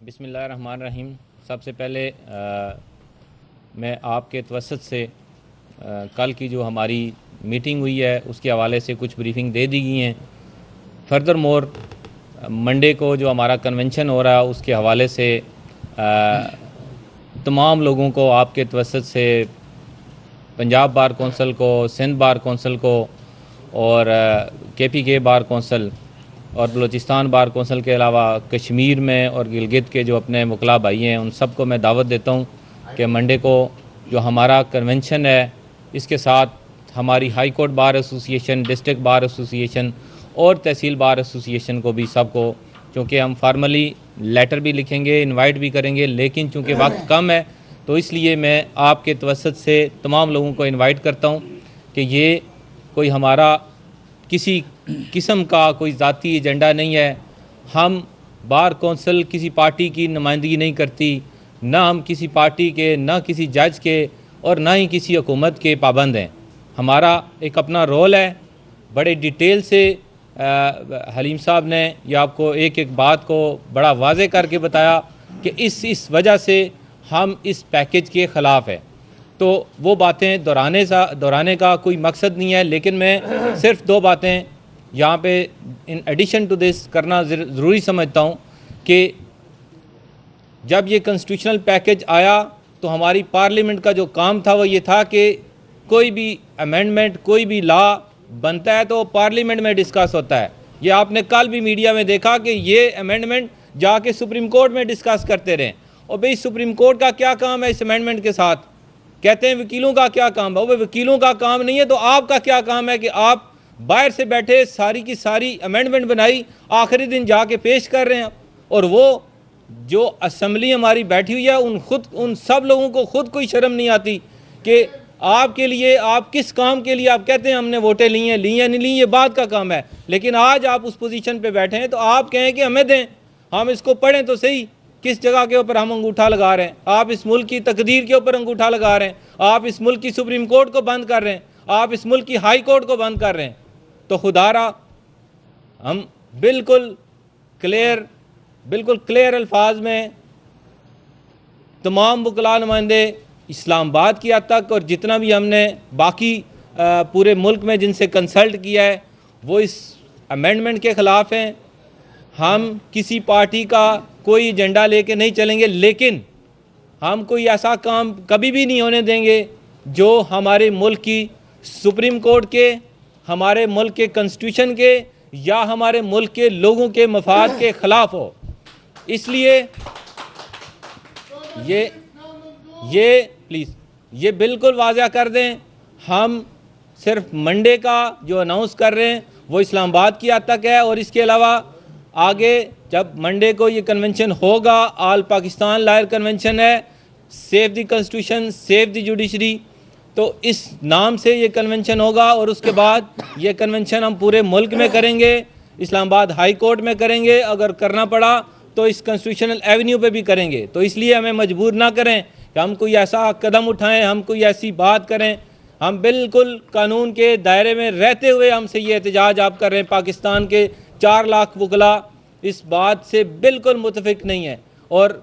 बिस्मिल्लाहिर्रहमानिर्रहीम। सबसे पहले मैं आपके तवस्सुत से कल की जो हमारी मीटिंग हुई है उसके हवाले से कुछ ब्रीफिंग दे दी गई हैं। फर्दर मोर मंडे को जो हमारा कन्वेंशन हो रहा है उसके हवाले से तमाम लोगों को आपके तवस्सुत से पंजाब बार कौंसिल को, सिंध बार कौंसिल को और KPK बार कौंसिल और बलूचिस्तान बार कौंसिल के अलावा कश्मीर में और गिलगित के जो अपने मुकला भाई हैं उन सबको मैं दावत देता हूं कि मंडे को जो हमारा कन्वेंशन है इसके साथ हमारी high court bar association, district bar association और तहसील बार एसोसिएशन को भी सबको, क्योंकि हम फार्मली लेटर भी लिखेंगे, इनवाइट भी करेंगे, लेकिन चूँकि वक्त कम है तो इसलिए मैं आपके तवस्सुत से तमाम लोगों को इनवाइट करता हूँ कि ये कोई हमारा किसी किस्म का कोई ज़ाती एजेंडा नहीं है। हम बार कौंसिल किसी पार्टी की नुमाइंदगी नहीं करती, ना हम किसी पार्टी के, ना किसी जज के और ना ही किसी हुकूमत के पाबंद हैं। हमारा एक अपना रोल है। बड़े डिटेल से हलीम साहब ने यह आपको एक एक बात को बड़ा वाज़े करके बताया कि इस वजह से हम इस पैकेज के ख़िलाफ़ है। तो वो बातें दोहराने का कोई मकसद नहीं है, लेकिन मैं सिर्फ दो बातें यहाँ पे इन एडिशन टू दिस करना ज़रूरी समझता हूँ कि जब ये कॉन्स्टिट्यूशनल पैकेज आया तो हमारी पार्लियामेंट का जो काम था वो ये था कि कोई भी अमेंडमेंट, कोई भी लॉ बनता है तो पार्लियामेंट में डिस्कस होता है। ये आपने कल भी मीडिया में देखा कि ये अमेंडमेंट जाके सुप्रीम कोर्ट में डिस्कस करते रहें। और भाई सुप्रीम कोर्ट का क्या काम है इस अमेंडमेंट के साथ? कहते हैं वकीलों का क्या काम है। वो वकीलों का काम नहीं है तो आपका क्या काम है कि आप बाहर से बैठे सारी की सारी अमेंडमेंट बनाई, आखिरी दिन जाके पेश कर रहे हैं। और वो जो असम्बली हमारी बैठी हुई है उन सब लोगों को खुद कोई शर्म नहीं आती कि आपके लिए, आप किस काम के लिए आप कहते हैं हमने वोटें ली हैं नहीं ली, ये बात का काम है। लेकिन आज आप उस पोजीशन पे बैठे हैं तो आप कहें कि हमें दें, हम इसको पढ़ें तो सही किस जगह के ऊपर हम अंगूठा लगा रहे हैं। आप इस मुल्क की तकदीर के ऊपर अंगूठा लगा रहे हैं, आप इस मुल्क की सुप्रीम कोर्ट को बंद कर रहे हैं, आप इस मुल्क की हाई कोर्ट को बंद कर रहे हैं। तो खुदारा हम बिल्कुल क्लियर अल्फाज में तमाम वकला नुमाइंदे इस्लामाबाद की हद तक और जितना भी हमने बाकी पूरे मुल्क में जिनसे कंसल्ट किया है वो इस अमेंडमेंट के ख़िलाफ़ हैं। हम किसी पार्टी का कोई एजेंडा लेके नहीं चलेंगे, लेकिन हम कोई ऐसा काम कभी भी नहीं होने देंगे जो हमारे मुल्क की सुप्रीम कोर्ट के, हमारे मुल्क के कॉन्स्टिट्यूशन के या हमारे मुल्क के लोगों के मफाद के ख़िलाफ़ हो। इसलिए ये प्लीज़ ये बिल्कुल वाज़ह कर दें, हम सिर्फ मंडे का जो अनाउंस कर रहे हैं वो इस्लामाबाद की हद तक है। और इसके अलावा आगे जब मंडे को ये कन्वेंशन होगा, ऑल पाकिस्तान लॉयर कन्वेंशन है, save the constitution, save the judiciary, तो इस नाम से ये कन्वेंशन होगा। और उसके बाद ये कन्वेंशन हम पूरे मुल्क में करेंगे, इस्लामाबाद हाई कोर्ट में करेंगे, अगर करना पड़ा तो इस कॉन्स्टिट्यूशनल एवेन्यू पे भी करेंगे। तो इसलिए हमें मजबूर ना करें कि हम कोई ऐसा कदम उठाएं, हम कोई ऐसी बात करें। हम बिल्कुल कानून के दायरे में रहते हुए हमसे ये एहतजाज आप कर रहे हैं। पाकिस्तान के 4 लाख वकला इस बात से बिल्कुल मुतफिक नहीं है। और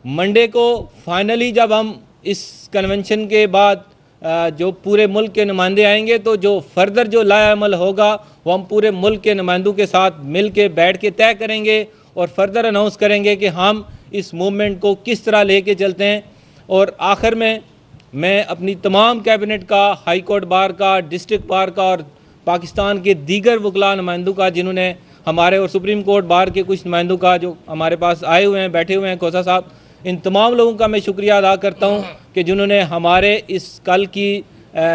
मंडे को फाइनली जब हम इस कन्वेंशन के बाद जो पूरे मुल्क के नुमाइंदे आएंगे तो जो फर्दर जो लाएअमल होगा वो हम पूरे मुल्क के नुमाइंदों के साथ मिल के बैठ के तय करेंगे और फर्दर अनाउंस करेंगे कि हम इस मूवमेंट को किस तरह लेके चलते हैं। और आखिर में मैं अपनी तमाम कैबिनेट का, हाई कोर्ट बार का, डिस्ट्रिक्ट बार का और पाकिस्तान के दीगर वकला नुमाइंदों का, जिन्होंने हमारे और सुप्रीम कोर्ट बार के कुछ नुमाइंदों का जो हमारे पास आए हुए हैं, बैठे हुए हैं, खोसा साहब, इन तमाम लोगों का मैं शुक्रिया अदा करता हूं कि जिन्होंने हमारे इस कल की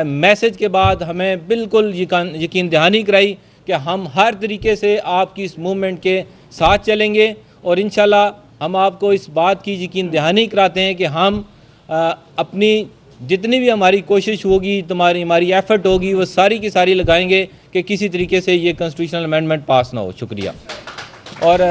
मैसेज के बाद हमें बिल्कुल यकीन दहानी कराई कि हम हर तरीके से आपकी इस मूवमेंट के साथ चलेंगे। और इंशाल्लाह हम आपको इस बात की यकीन दहानी कराते हैं कि हम अपनी जितनी भी हमारी कोशिश होगी, हमारी एफर्ट होगी, वो सारी की सारी लगाएंगे कि किसी तरीके से ये कॉन्स्टिट्यूशनल अमेंडमेंट पास ना हो। शुक्रिया। और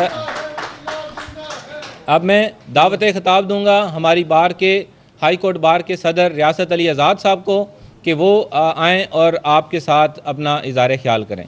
अब मैं दावत ख़िताब दूंगा हमारी बार के, हाई कोर्ट बार के सदर रियासत अली आज़ाद साहब को कि वो आएँ और आपके साथ अपना इज़हार ख्याल करें।